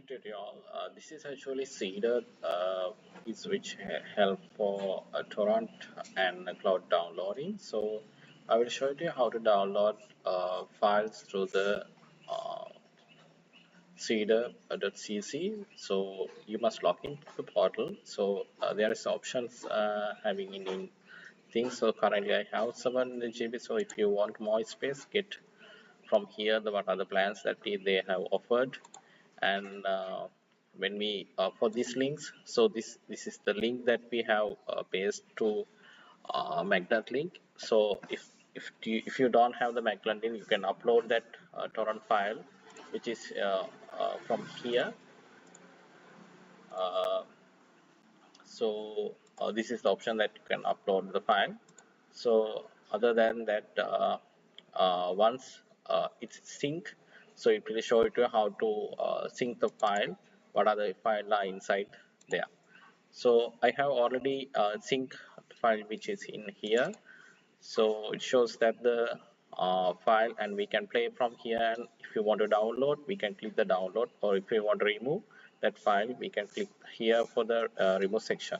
tutorial. This is actually Seedr, is which help for torrent and cloud downloading. So I will show you how to download files through the Seedr.cc. So you must log into the portal. So there is options having in things. So currently I have 7 GB. So if you want more space, get from here what are the plans that they have offered. And when we for these links, so this is the link that we have pasted to magnet link. So if you don't have the magnet link, you can upload that torrent file, which is from here. uh, so this is the option that you can upload the file. So other than that, once it's sync, so it will show you how to sync the file, what are the file are inside there. So I have already sync file which is in here. So it shows that the file, and we can play from here, and if you want to download, we can click the download, or if you want to remove that file, we can click here for the remove section.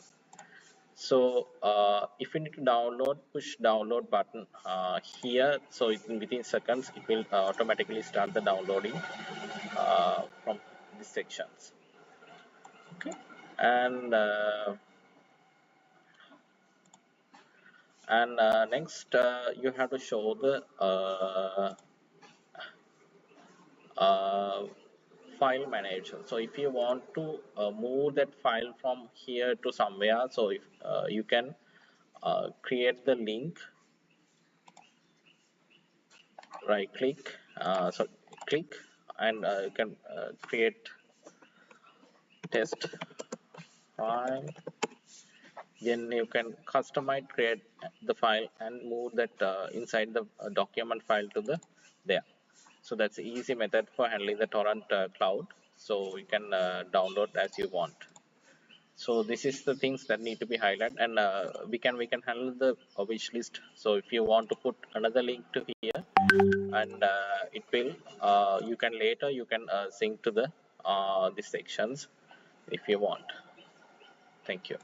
So if you need to download, push download button here, so within seconds it will automatically start the downloading from these sections. Okay. And next you have to show the uh, file manager. So if you want to move that file from here to somewhere, so if you can create the link, right click, so click, and you can create test file. Then you can customize, create the file and move that inside the document file to the there. So that's an easy method for handling the torrent cloud. So you can download as you want. So this is the things that need to be highlighted, and we can handle the wish list. So if you want to put another link to here, and it will you can later you can sync to the these sections if you want. Thank you.